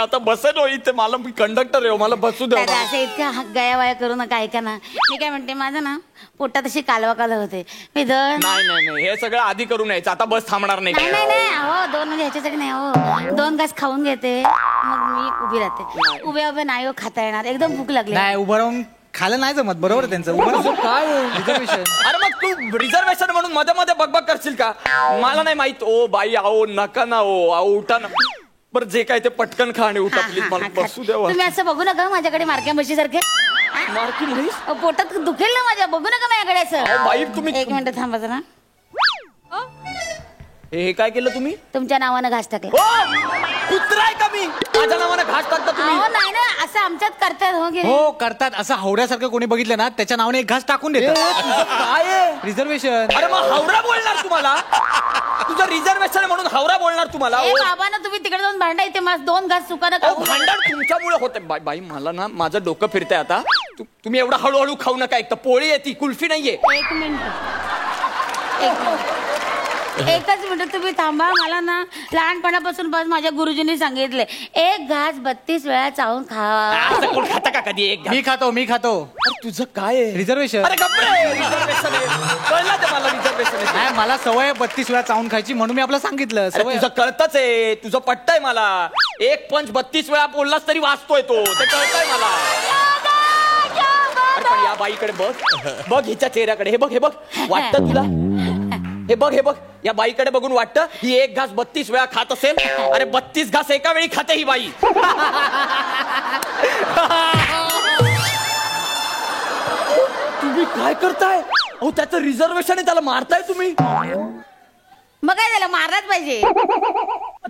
आता बसेल इथे. मला मी कंडक्टर आहे मला बसू द्या. असं इतकं गयावाया करू नका. ऐका ना मी काय म्हणते माझं ना पोटात अशी कालवा होते. नाही हे सगळं आधी करून यायचं. आता बस थांबणार नाही. नाही अहो 2 म्हणजे ह्याच्यासाठी नाही हो. 2 घास खाऊन घेते मग मी उभी राहते. उभे नाही हो खाता येणार. एकदम भूक लागली. नाही उभं राहून खायला नाही जमत. बरोबर त्यांचं उभं राहून काय रिझर्वेशन. अरे मग तू रिझर्वेशन म्हणून मध्ये मध्ये बकबक करशील का. मला नाही माहित. ओ बाई आहो नका ना. ओ उठा ना. बरं जे काय ते पटकन खा आणि उठा प्लीज. मला बसू द्या. तुम्ही असं बघू नका माझ्याकडे मारक्या म्हशी सारखे. मारकी म्हैस. पोटात दुखेल ना माझ्या. बघू नका माझ्याकडे असं. बाई तुम्ही 1 मिनिट थांबा ना. हे काय केलं तुम्ही. तुमच्या नावानं घास टाकला. कुत्रा आहे का मी. माझ्या नावानं घास टाकता तुम्ही. नाही असं आमच्यात करतात. हो करतात. असं हावड्यासारखं कोणी बघितलं ना त्याच्या नावाने एक घास टाकून देतात. काय रिझर्वेशन. अरे मग हावरा बोलणार तुम्हाला. तुझं रिझर्वेशन म्हणून हावरा बोलणार तुम्हाला. बाबा ना तुम्ही तिकडे जाऊन भांडा. इथे माझं 2 घास सुकानं खाऊ. भांडण तुमच्यामुळे होते. बाई मला ना माझं डोकं फिरतंय आता. तुम्ही एवढं हळूहळू खाऊ नका. एक तर पोळी आहे ती कुल्फी नाहीये. 1 मिनिट एकच मिनिट तुम्ही थांबा. मला ना लहानपणापासून बस माझ्या गुरुजींनी सांगितले 1 घास 32 वेळा चावून खा. कोण खाता का कधी एक. मी खातो. तुझं काय आहे रिझर्वेशन. अरे रिझर्वेशन कळलं ते मला. रिझर्वेशन आहे मला सवय 32 वेळा चावून खायची म्हणून मी आपलं सांगितलं. तुझं कळतच आहे. तुझं पटतंय मला. एक पंच 32 वेळा बोललास तरी वाचतोय तो. ते कळतंय मला. पण या बाईकडे बघ हिच्या चेहऱ्याकडे. हे बघ वाटतं तुला. हे बघ या बाईकडे बघून वाटतं ही 1 घास 32 वेळा खात असेल. अरे 32 घास एका वेळी खाते ही बाई. तुम्ही काय करताय. अहो त्याचं रिझर्वेशन आहे त्याला मारताय तुम्ही. मग काय झालं मारलाच पाहिजे.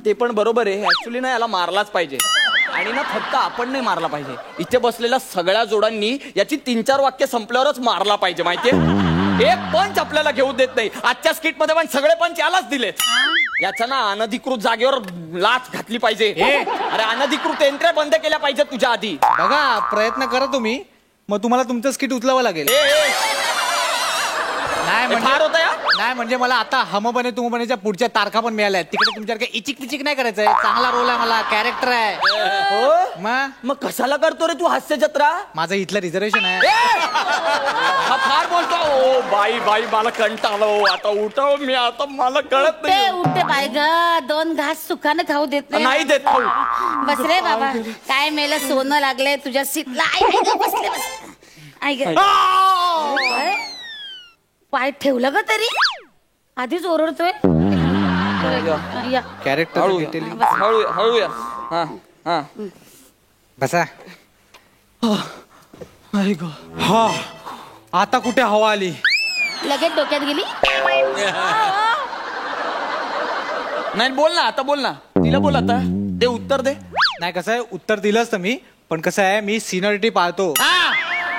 ते पण बरोबर आहे. ऍक्च्युली ना याला मारलाच पाहिजे. आणि ना फक्त आपण नाही मारला पाहिजे. इथे बसलेल्या सगळ्या जोडांनी याची 3-4 वाक्य संपल्यावरच मारला पाहिजे. माहितीये एक पंच आपल्याला घेऊ देत नाही. आजच्या स्किट मध्ये पण सगळे पंच यालाच दिलेत. याच्या ना अनधिकृत जागेवर लाच घातली पाहिजे. अरे अनधिकृत एंट्री बंद केल्या पाहिजे तुझ्या आधी. बघा प्रयत्न करा तुम्ही. मग तुम्हाला तुमचं स्किट उचलावं लागेल. नाही म्हणजे मला आता हम बने तुम बनेच्या पुढच्या तारखा पण मिळाल्या. तिकडे तुमच्यासारखं इचिक पिचिक नाही करायचंय. चांगला रोल आहे मला. कॅरेक्टर आहे. हो मग कशाला करतो रे तू हास्य जत्रा. माझं इथलं रिझर्वेशन आहे. हा फार बोलतो. ओ बाई मला कंटाळलो. आता उठव मी. आता मला कळत नाही. उठते बाय ग. 2 घास सुखानं खाऊ देत नाही देत. बस रे बाबा. काय मेलं सोनं लागलंय तुझ्या सीटला. बसले ऐक पाय ठेवलं का तरी. आधीच ओरडतोय. कॅरेक्टर हळू या. बसा. हा आता कुठे हवा आली. लगेच डोक्यात गेली. नाही बोल ना आता. बोल ना तिला बोल आता. दे उत्तर दे. नाही कसं आहे उत्तर दिलंच तर मी. पण कसं आहे मी सिनियरिटी पाळतो.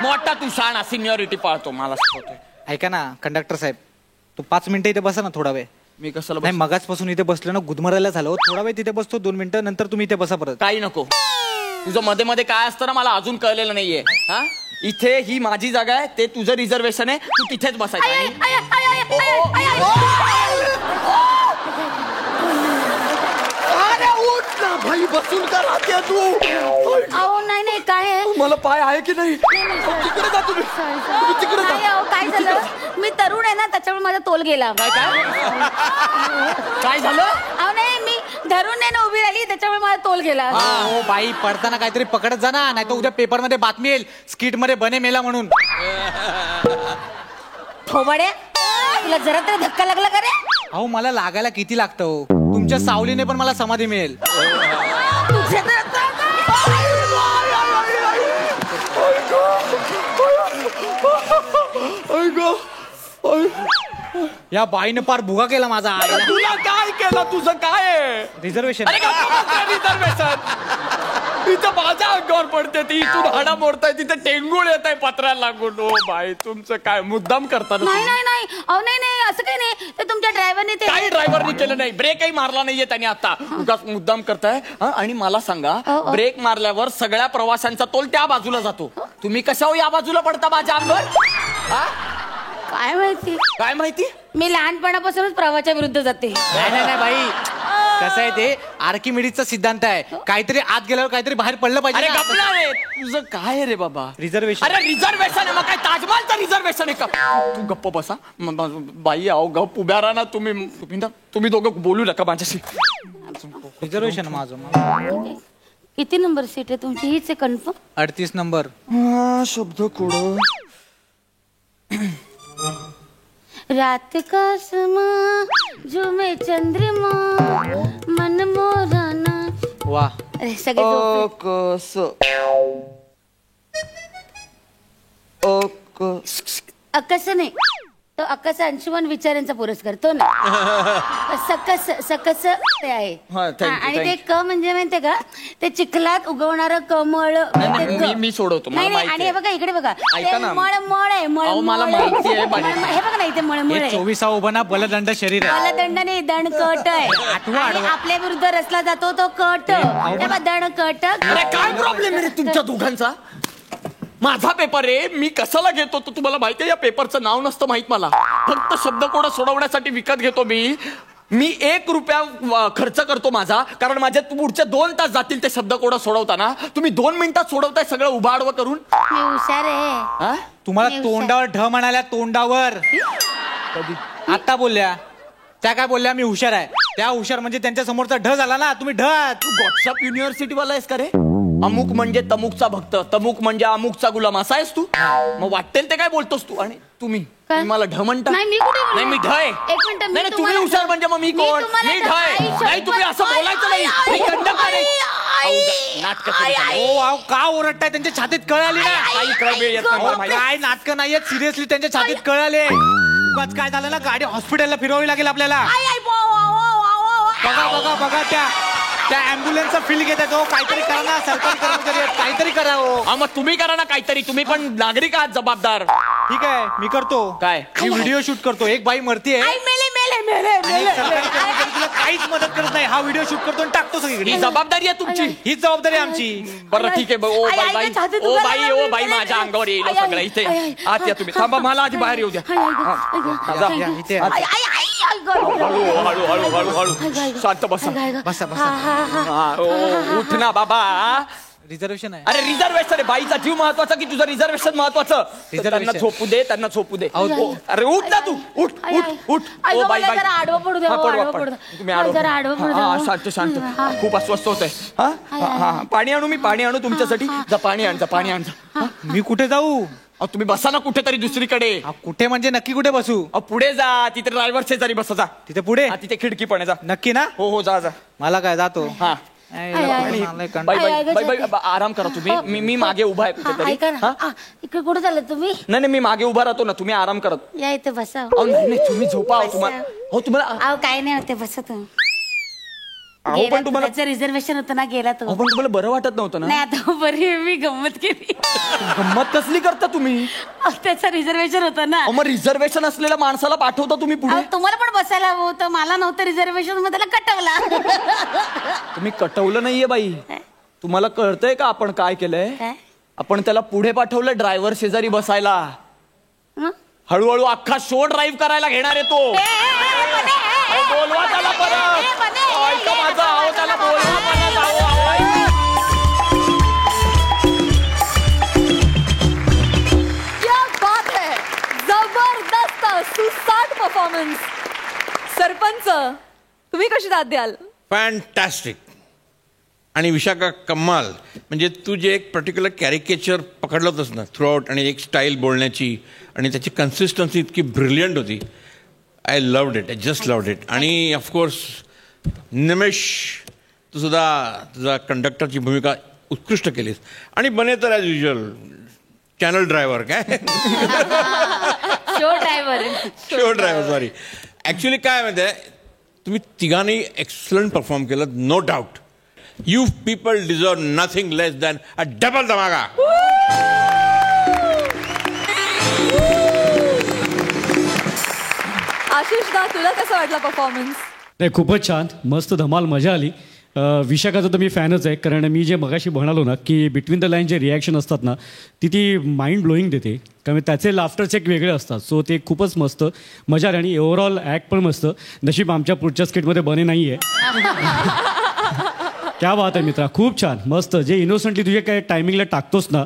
मोठा तू शाणा सिनियरिटी पाळतो. मला ऐका ना कंडक्टर साहेब. तू 5 मिनिटं इथे बसा ना थोडा वेळ. मी कशाला नाही मगाचपासून इथे बसलो ना गुदमरायला झालं. थोडा वेळ तिथे बसतो 2 मिनिटं. नंतर तुम्ही इथे बसा परत. काही नको. तुझं मध्ये मध्ये काय असतं ना मला अजून कळलेलं नाहीये. हा इथे ही माझी जागा आहे. ते तुझं रिझर्वेशन आहे. तू तिथेच बसायचं. अरे उठ ना भाई. बसून का राहते तू? अहो नाही नाही काय आहे मला पाय आहे की नाही? तिकडे जा तुम्ही. तिकडे जा. नाही, अहो, काय झालं मी तरुण आहे ना त्याच्यामुळे माझा तोल गेला काय झालं? अहो नाही मी धरून नाही ना उभी राहिली त्याच्यामुळे माझा तोल गेला. हो बाई पडताना काहीतरी पकडत जा ना, नाही तर उद्या पेपर मध्ये बातमी येईल स्किट मध्ये बने मेला म्हणून. थोबाड्या तुला जरा तरी धक्का लागला का रे? अहो मला लागायला किती लागतं हो. तुमच्या सावलीने पण मला समाधी मिळेल. तुझ्या तर या बाईनं पार भुगा केला माझा. तुला काय केलं? तुझं काय आहे? रिझर्वेशन. रिझर्वेशन इथं माझ्या अंगावर पडते ती. इथून हाडा मोडताय तिथे टेंगुळ येत आहे पत्राला लागून. ओ बाई तुमचं काय मुद्दाम करतात? नाही नाही नाही अहो नाही नाही असं काही नाही ते तुमच्या ड्रायव्हरने ते काही ड्रायव्हरनी केलं नाही. ब्रेकही मारला नाहीये त्याने आता. उगाच मुद्दाम करताय. आणि मला सांगा ब्रेक मारल्यावर सगळ्या प्रवाशांचा तोल त्या बाजूला जातो. तुम्ही कशावर या बाजूला पडता माझ्या अंगावर? काय माहिती काय माहिती? मी लहानपणापासूनच प्रवाहाच्या विरुद्ध जाते. नाही बाई कसं आहे ते आर्किमिडीजचा सिद्धांत आहे. काहीतरी आत गेल्यावर काहीतरी बाहेर पडलं पाहिजे अरे ना. गपला रे. तुझं काय आहे रे बाबा? रिझर्वेशन. अरे रिझर्वेशन आहे मग काय ताजमहलचं रिझर्वेशन आहे का? तू गप्प बसा. बाई अहो गप उभ्या राहा ना तुम्ही दोघं बोलू नका माझ्याशी. रिझर्वेशन माझं. किती नंबर सीट आहे तुमची? हीच आहे कन्फर्म? 38 नंबर. शब्द कोड. रात का समा झुमे चंद्रमा मन मोराना. वा अरे सगळे झोपले. अकस नाही तो अकस अंशुमन विचारांचा पुरस्कार तो ना. सकस सकस ते आहे. आणि ते क म्हणजे माहितीये का ते चिखलात उगवणारं कमळ. मी सोडवतो. नाही नाही आणि हे बघा इकडे बघा ऐका ना. मळ मळ आहे मळ. मला माहिती आहे. हे बघा ना इथे मळमळ आहे. 24 उभा बलदंड शरीर आहे. बलदंड नाही दणकट आहे. आणि आपल्या विरुद्ध रचला जातो तो कट. दणकट. अरे काय प्रॉब्लेम आहे रे तुमच्या दोघांचा? माझा पेपर आहे. मी कशाला घेतो तो तुम्हाला माहिती आहे? या पेपरचं नाव नसतं माहित मला. फक्त शब्दकोड सोडवण्यासाठी विकत घेतो मी 1 रुपया खर्च करतो माझा. कारण माझ्या पुढचे 2 तास जातील ते शब्दकोड सोडवताना. तुम्ही 2 मिनिटात सोडवताय सगळं उभाडवं करून. मी हुशार आहे. तुम्हाला तोंडावर ढ म्हणाल्या तोंडावर. आता बोलल्या त्या काय बोलल्या मी हुशार आहे. त्या हुशार म्हणजे त्यांच्या समोरचा ढ झाला ना. तुम्ही ढ. तू व्हॉट्सअप युनिव्हर्सिटी वाला आहेस का रे? अमुक म्हणजे तमुकचा भक्त, तमुक म्हणजे अमुकचा गुलाम असा आहेस तू? मग वाटेल ते काय बोलतोस तू? आणि तुम्ही मला ढ म्हणता? नाही मी कुठे नाही मी ढ आहे. एक मिनिट नाही तुम्ही हुशार म्हणजे मग मी कोण? मी ढ आहे. नाही तुम्ही असं बोलायचं नाही. मी कंडक्टर आहे. नाटक का ओरडताय? त्यांच्या छातीत कळ आली ना. काय नाटक नाहीये सिरियसली त्यांच्या छातीत कळ आले. उगाच काय झालं ना गाडी हॉस्पिटलला फिरवावी लागेल आपल्याला. बघा बघा त्या अँब्युलन्सचा फील घेत आहे. काहीतरी करा ना. सरकारी कर्मचारी आहेत काहीतरी करा. मग तुम्ही करा ना काहीतरी. तुम्ही पण नागरिक आहात जबाबदार. ठीक आहे मी करतो. काय? मी व्हिडिओ शूट करतो. एक बाई मरतीये तुला काहीच मदत करत नाही. हा व्हिडिओ शूट करतो आणि टाकतो सगळीकडे. ही जबाबदारी आहे तुमची. हीच जबाबदारी आहे आमची. बरं ठीक आहे. ओ बाई माझ्या अंगावर येईल सगळं. इथे आत या तुम्ही. थांबा मला आधी बाहेर येऊ द्या. इथे हळू शांत बसा. उठ ना बाबा. रिझर्वेशन आहे. अरे रिझर्वेशन आहे. बाईचा जीव महत्वाचा की तुझं रिझर्वेशन महत्वाचं? त्यांना झोपू दे. अरे उठ ना तू. उठ. ओ बाई आडवं पडू द्या. तुम्ही आडवं. शांत. खूप अस्वस्थ होत आहे. पाणी आणू? मी पाणी आणू तुमच्यासाठी? जा पाणी आण. मी कुठे जाऊ? तुम्ही बसा ना कुठेतरी दुसरीकडे. कुठे म्हणजे नक्की कुठे बसू? पुढे जा. तिथे ड्रायव्हर शेजारी बसा. जा तिथे पुढे. तिथे खिडकी पण आहे. जा. नक्की ना? हो जा. मला काय जातो. हा बाई आराम करा तुम्ही. मी मागे उभा आहे कुठेतरी. इकडे कुठे चाललं तुम्ही? नाही मी मागे उभा राहतो ना. तुम्ही आराम करत. या इथे बसा. नाही तुम्ही झोपा. तुम्हाला काय नाही होते बसा तुम्ही. पण तुम्हाला रिझर्वेशन होतं ना गेला तो. पण तुम्हाला बरं वाटत नव्हतं ना? नाही आता बरी मी गंमत केली. गंमत कसली करता तुम्ही? त्याचं रिझर्वेशन होतं ना. मग रिझर्वेशन असलेल्या माणसाला पाठवता तुम्ही पुढे? तुम्हाला पण बसायला हवं होतं. मला नव्हतं रिझर्वेशन. मग त्याला कटवला. तुम्ही कटवलं नाहीये बाई. तुम्हाला कळतंय का आपण काय केलंय? आपण त्याला पुढे पाठवलं ड्रायव्हर शेजारी बसायला. हळूहळू अख्खा शो ड्राईव्ह करायला घेणार आहे तो. बोलवा त्याला परत. ऐका माझा. त्याला बोलवा. परफॉर्मन्स. सरपंच, तुम्ही कशी दाद द्याल? फॅन्टॅस्टिक. आणि विशाखा कमाल. म्हणजे तू जे एक पर्टिक्युलर कॅरिकेचर पकडलं होतंस ना थ्रू आउट, आणि एक स्टाईल बोलण्याची आणि त्याची कन्सिस्टन्सी इतकी ब्रिलियंट होती. I loved it. I just loved it. आणि ऑफकोर्स निमेश, तू सुद्धा तुझा कंडक्टरची भूमिका उत्कृष्ट केलीस. आणि बने तर ॲज युजल चॅनल ड्रायव्हर काय शो ड्रायव्हर सॉरी. ॲक्च्युली काय माहिती आहे, तुम्ही तिघांनी एक्सलंट परफॉर्म केलं, no doubt. You people deserve nothing less than a double धमाका. आशिष दा, तुला कसं वाटलं परफॉर्मन्स? नाही, खूपच छान, मस्त धमाल, मजा आली. विशाखाचा तर मी फॅनच आहे, कारण मी जे मगाशी म्हणालो ना की बिटवीन द लाईन जे रिॲक्शन असतात ना ती माइंड ब्लोईंग देते, कारण त्याचे लाफ्टर चेक वेगळे असतात. सो ते खूपच मस्त मजा आली. आणि ओव्हरऑल ॲक्ट पण मस्त. नशीब आमच्या पुढच्या स्किटमध्ये बने नाही आहे. क्या बात आहे मित्रा, खूप छान, मस्त. जे इनोसंटली तुझे काय टायमिंगला टाकतोस ना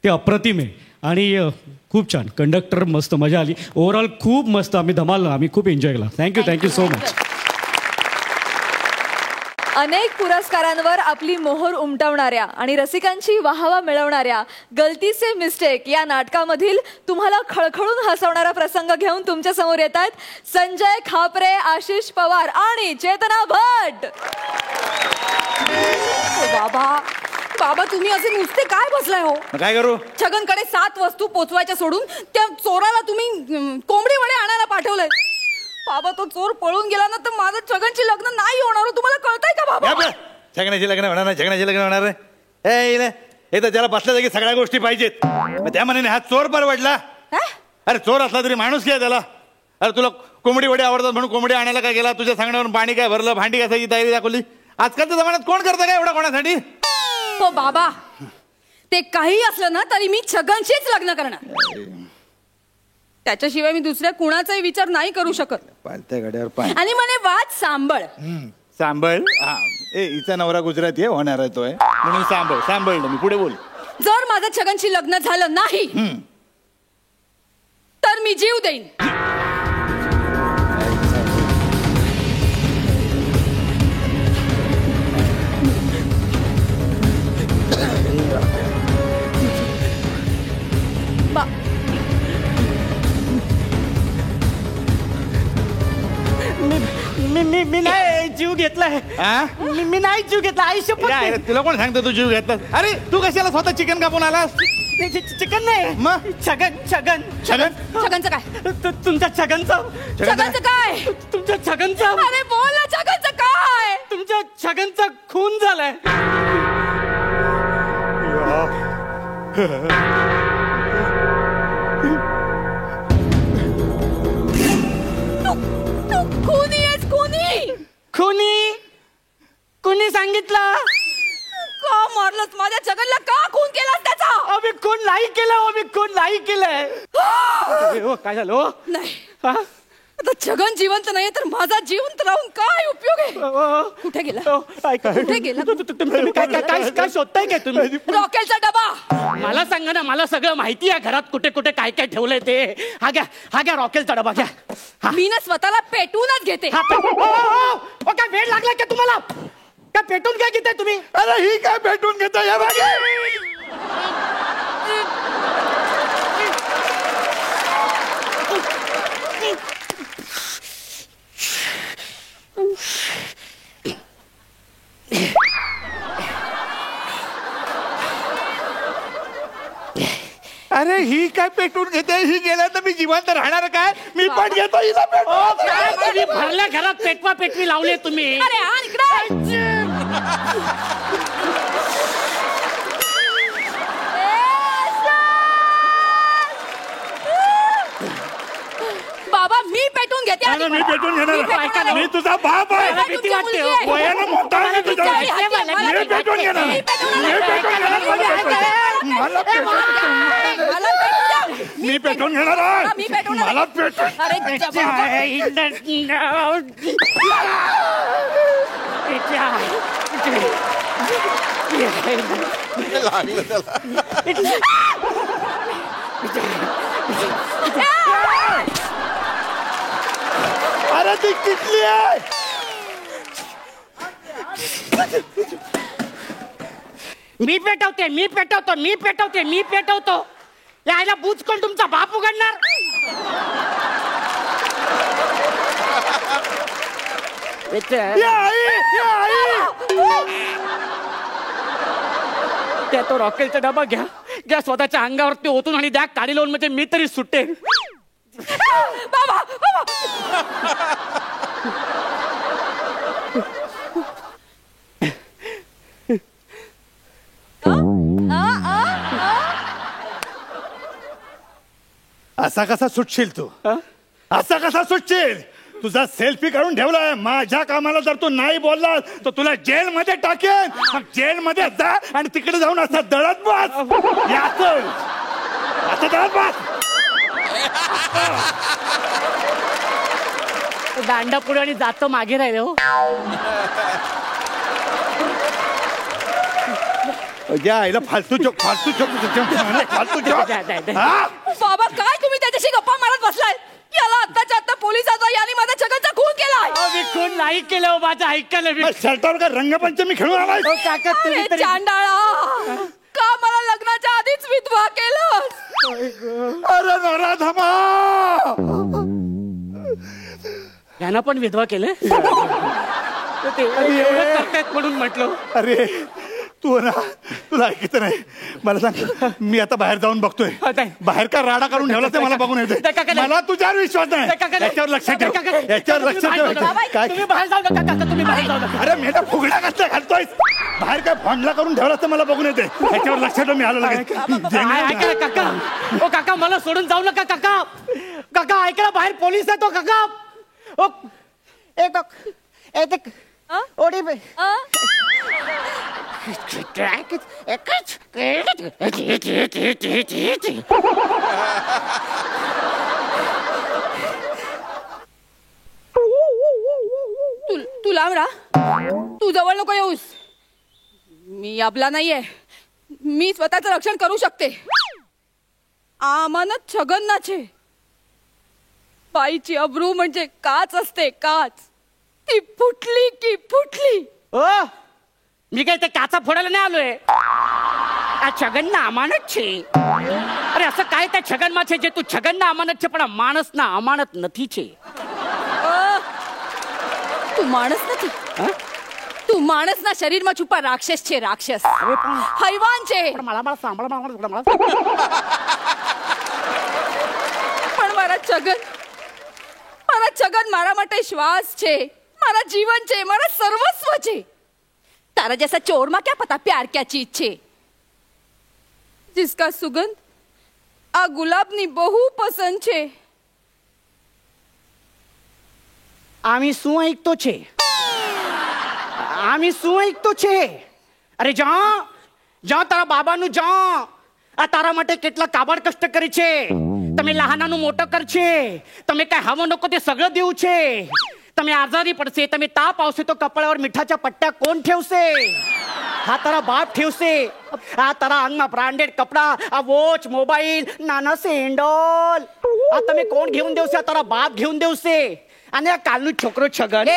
ते अप्रतिम आहे. आणि खूप छान कंडक्टर, मस्त मजा आली. ओव्हरऑल खूप मस्त, आम्ही धमाल, आम्ही खूप एन्जॉय केला. Thank you so much. अनेक पुरस्कारांवर आपली मोहर उमटवणाऱ्या आणि रसिकांची वाहवा मिळवणाऱ्या गलती से मिस्टेक या नाटकामधील तुम्हाला खळखळून हसवणारा प्रसंग घेऊन तुमच्या समोर येत आहेत संजय खापरे, आशिष पवार आणि चेतना भट. बाबा, तुम्ही असे नुसते काय बसलाय हो? काय करू? छगनकडे 7 वस्तू पोचवायच्या सोडून त्या चोराला तुम्ही कोंबडी वडे आणायला पाठवलंय. बाबा, तो चोर पळून गेला ना तर माझं छगनची लग्न नाही होणार. तुम्हाला कळतंय का बाबा? छगनाची लग्न होणार नाही, छगनाची लग्न होणार आहे. हे तर त्याला बसल्या जागी सगळ्या गोष्टी पाहिजेत. त्या मनाने हा चोर परवडला. अरे चोर असला तरी माणूस घ्या त्याला. अरे तुला कोंबडी वडे आवडतात म्हणून कोंबडी आणायला काय गेला? तुझ्या सांगण्यावरून पाणी काय भरलं, भांडी घासायची तयारी दाखवली. आजकालच्या जमान्यात कोण करतं काय एवढा कोणासाठी? हो बाबा, ते काही असलं ना तरी मी छगनशीच लग्न करणार. त्याच्याशिवाय मी दुसऱ्या कुणाचाही विचार नाही करू शकत. आणि म्हणे वाद सांभाळ. सांभाळ? हिचा नवरा गुजराती आहे, होणार आहे तो, म्हणून सांभाळलं मी. पुढे बोल. जर माझं छगनशी लग्न झालं नाही तर मी जीव देईन. मी नाही जीव घेतलाय. मी नाही जीव घेतला. आयुष्य तुला कोण सांगतो तू जीव घेतला? अरे तू कशाला स्वतः चिकन कापून आलास? चिकन नाही, मग छगनचं काय? तुमच्या छगनचं काय? तुमच्या छगनचं. अरे बोल ना, छगनचं काय? तुमच्या छगनचा खून झालाय. कुणी सांगितलं? का मारलंस माझ्या छगनला? का खून केलास त्याचा? अबे खून नाही केलंय. काय झालं? नाही, आता छगन जिवंत नाहीये तर माझा जिवंत राहून काय उपयोग आहे? कुठे गेला? काय शोधताय काय तुम्ही? रॉकेलचा डबा. मला सांगा ना, मला सगळं माहिती आहे घरात कुठे कुठे काय काय ठेवलंय ते. हा घ्या रॉकेलचा डबा घ्या. मी ना स्वतःला पेटूनच घेते. काय वेळ लागला का तुम्हाला? काय पेटून काय घेताय तुम्ही? अरे ही काय पेटून घेताय? अरे ही काय पेटून घेते? ही गेल्या तर मी जिवंत राहणार काय? मी पण घेतो हिला पेटून. भरल्या घरात पेटवा पेटवी लावले तुम्ही. अरे हा इकडे. बाबा, मी पेटून घेते. मी पेटून घेणार. मी तुझा बाप आहे. किती वाटते? वयानं मोठा आहे तुझा. मी पेटून घेणार. मी पेटून घेणार आहे. मला पेटून. अरे ती किटली आहे. मी पेटवतो यायला बूच कोण तुमचा बाप उघडणार. त्या तो रॉकेलचा डबा घ्या स्वतःच्या अंगावरती ओतून आणि द्या काडी लावून, म्हणजे मी तरी सुटेन. बाबा असा कसा सुटशील तू? असा कसा सुटशील? तुझा सेल्फी काढून ठेवलाय. माझ्या कामाला जर तू नाही बोललास तर तुला जेलमध्ये टाकेन. मग जेलमध्ये जा आणि तिकडे जाऊन असा दळत बस. असं दळत बस. दांडा पुढे आणि जातो मागे राहिले. हो आईला फालतू चोक. बाबा काय तुम्ही त्याच्याशी गप्पा मारत बसलाय? याला आत्ताच्या आता पोलिसाचा याने माझा छगनचा खून केलाय. मी खून नाही केलं माझं ऐकलं. मी शर्टावर का रंगपंचमी खेळून आलाय? चांडाळा का मला लग्नाच्या आधीच विधवा केलं? अरे नराधमा, यांना पण विधवा केलं म्हणून म्हटलं. अरे तू ना, तुला ऐकत नाही. मला सांग, मी आता बाहेर जाऊन बघतोय. बाहेर का राडा काढून ठेवला ते मला बघून येते. मला तुझ्यावर विश्वास नाही. याच्यावर लक्ष ठेव. काय तुम्ही बाहेर जाऊ नका काका, तुम्ही बाहेर जाऊ नका. अरे मी तर फुगड्या कसल्या घालतोय. बाहेर काय फंडला करून ठेवला ते मला बघून येते. याच्यावर लक्ष ठेव. मी आलो लगेच. ऐका काका, ओ काका मला सोडून जाऊ नका काका. काका ऐका, बाहेर पोलीस येतो काका. ओ एक ओडी तू लांब राहा. तू जवळ नको येऊस. मी आपला नाहीये. मी स्वतःचं रक्षण करू शकते. आमानत छगननाचे. बाईची अब्रू म्हणजे काच असते, काच. ती फुटली की फुटली. ओ मी काय ते काचा फोडायला नाही आलोय. छगन ना अमानत छे. अरे असं काय त्या छगन माछे जे तू छगन ना अमानत छे, पण माणस ना अमानत નથી छे. तू माणस નથી. तू माणस ना शरीर में छुपा राक्षस छे. राक्षस हैवान छे. मला सांभाळ. पण મારા છગન મારા માટે શ્વાસ છે, મારા જીવન છે, મારા સર્વસ્વ છે. तारा जैसा चोर माँ क्या पता प्यार क्या चीज छे. जिसका सुगंध आ गुलाब नी बहु पसंद छे. आम्ही શું ऐकतो છે. અરે જા તારા બાબાનું જા. આ તારા માટે કેટલા કાબડ કષ્ટ કરી છે. તમે લહાનાનું મોટો કર છે. તમે કઈ હવો नको તે સગळं દેવું છે. તમે આજારી પડશે, તમે તાપ આવશે તો કપડાवर મીઠાच्या પટ્ट्या કોણ ठेवશે? हा तारा बाप ठेवશે. આ તારા અંગમાં બ્રાન્ડેડ કપડા, આ વોચ, મોબાઈલ, નાના સેન્ડલ આ તમે કોણ घेऊन દેવશે? આ તારા બાપ घेऊन દેવશે. અને આ કાલનું છોકરો છગન,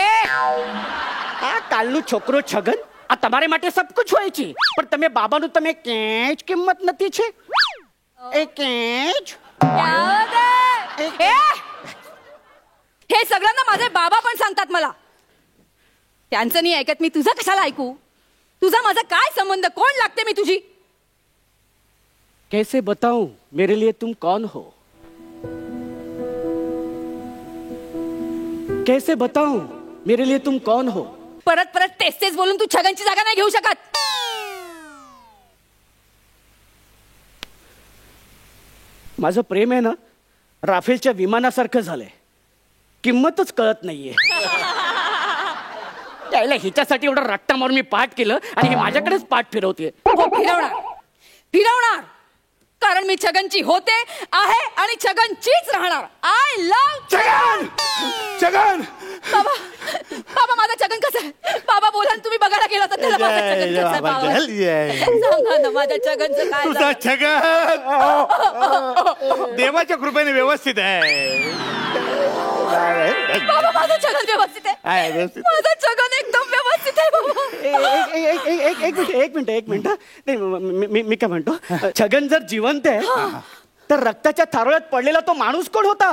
આ કાલનું છોકરો છગન આ તમારે માટે सब कुछ હોય છે, પણ તમે બાબાનું તમે ક્યાંય જ કિંમત નથી છે. એ ક્યાંય જ हे सगळ्यांना माझे बाबा पण सांगतात मला. त्यांचं नाही ऐकत मी तुझं कशाला ऐकू? तुझा माझा काय संबंध? कोण लागते मी तुझी? कैसे बताऊं मेरे लिए तुम कौन हो? कैसे बताऊं मेरे लिए तुम कौन हो? परत परत तेच बोलून तू छगनची जागा नाही घेऊ शकत. माझं प्रेम आहे ना राफेलच्या विमानासारखं झालंय. किंमतच कळत नाहीये. त्याला हिच्यासाठी एवढा रट्टा मारून मी पाठ केलं आणि हे माझ्याकडेच पाठ फिरवते. फिरवणार कारण मी छगनची होते, आहे आणि छगनचीच राहणार. I love Chhagan. बाबा माझा छगन कसा आहे? बाबा बोला ना, तुम्ही बघायला गेला तर त्याला माझा छगन कसा आहे? बाबा सांगा ना माझ्या छगनचं काय तुझा झालं? छगन देवाच्या कृपेने व्यवस्थित आहे. बाबा माझं छगन व्यवस्थित आहे. माझं छगन एकदम व्यवस्थित आहे बाबा. एक मिनिट नाही मी काय म्हणतो, छगन जर जिवंत आहे तर रक्ताच्या थारोळ्यात पडलेला तो माणूस कोण होता?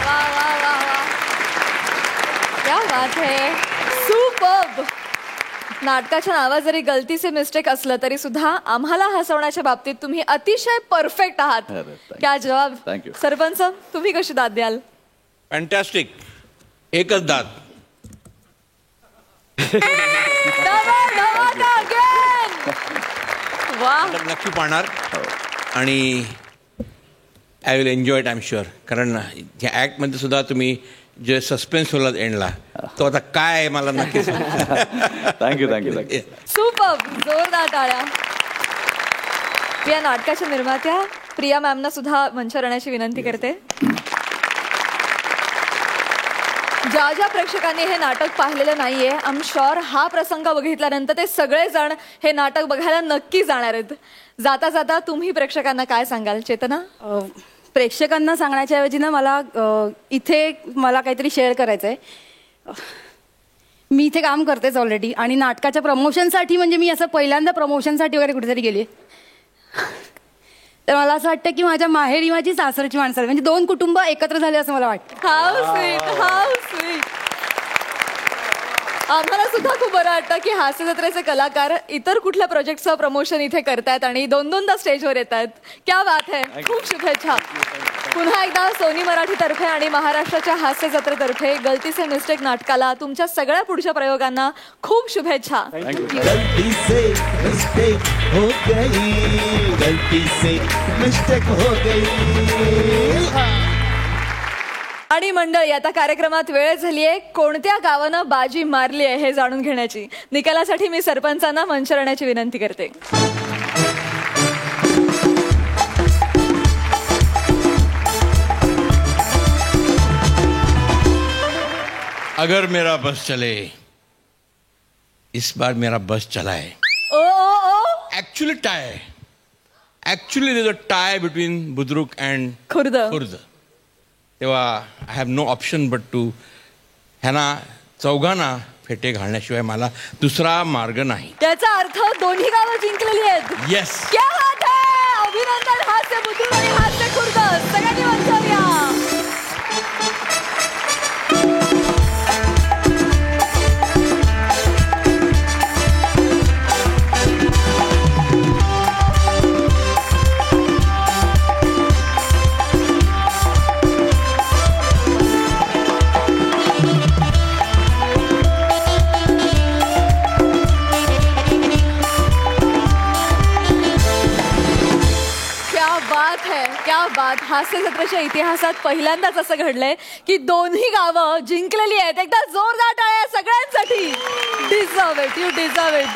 वा वा वा वा, क्या बात है, सुपर्ब. नाटकाच्या नावात जरी गलतीचे मिस्टेक असलं तरी सुद्धा आम्हाला हसवण्याच्या बाबतीत तुम्ही अतिशय परफेक्ट आहात. क्या जवाब. सरपंच, तुम्ही कशी दाद द्याल? फॅन्टॅस्टिक. एकच दाद. वा, नक्की पाहणार आणि I will enjoy it, I am sure. कारण ह्या ॲक्टमध्ये सुद्धा तुम्ही जे सस्पेन्स होला एंडला तो आता काय आहे मला नक्कीच. थँक्यू. सुपर्ब, जोरदार टाळ्या. या नाटकाच्या निर्मात्या प्रिया मॅमना सुद्धा मंचावर येण्याची विनंती करते. ज्या ज्या प्रेक्षकांनी हे नाटक पाहिलेलं नाहीये, आय एम शुअर हा प्रसंग बघितल्यानंतर ते सगळेजण हे नाटक बघायला नक्की जाणार आहेत. जाता जाता तुम्ही प्रेक्षकांना काय सांगाल? चेतना. प्रेक्षकांना सांगण्याच्या ऐवजी ना मला इथे मला काहीतरी शेअर करायचं आहे. मी इथे काम करतेच ऑलरेडी आणि नाटकाच्या प्रमोशनसाठी म्हणजे मी असं पहिल्यांदा प्रमोशनसाठी वगैरे कुठेतरी गेली. तर मला असं वाटतं की माझ्या माहेरी माझी सासरची माणसं म्हणजे 2 कुटुंब एकत्र झाले असं मला वाटतं. How sweet, how sweet. आम्हाला सुद्धा खूप बरं वाटतं की हास्य जत्रेचे कलाकार इतर कुठल्या प्रोजेक्टचं प्रमोशन इथे करतायत आणि 2-2दा स्टेजवर येत आहेत. क्या बात है, खूप शुभेच्छा. पुन्हा एकदा सोनी मराठीतर्फे आणि महाराष्ट्राच्या हास्य जत्रेतर्फे गलती से मिस्टेक नाटकाला तुमच्या सगळ्या पुढच्या प्रयोगांना खूप शुभेच्छा. गलती से मिस्टेक हो गई. आणि मंडळी, आता कार्यक्रमात वेळ झालीये कोणत्या गावानं बाजी मारली आहे हे जाणून घेण्याची. निकालासाठी मी सरपंचांना मंचावर येण्याची विनंती करते. अगर मेरा बस चले, इस बार मेरा बस चला है. Actually tie, actually there is a tie between Budruk and Khurd. तेव्हा I have no option but to ह्यांना चौघांना फेटे घालण्याशिवाय मला दुसरा मार्ग नाही. याचा अर्थ दोन्ही गावं जिंकलेली आहेत. येस. क्या बात है, अभिनंदन. हास्य बुद्रुक आणि हास्य खुर्द सगळ्यांनी मंचावर या. क्या बात. हास्य जत्रेच्या इतिहासात पहिल्यांदाच असं घडलंय की दोन्ही गावं जिंकलेली आहेत. एकदा जोरदार टाळ्या सगळ्यांसाठी. Deserve it, you deserve it.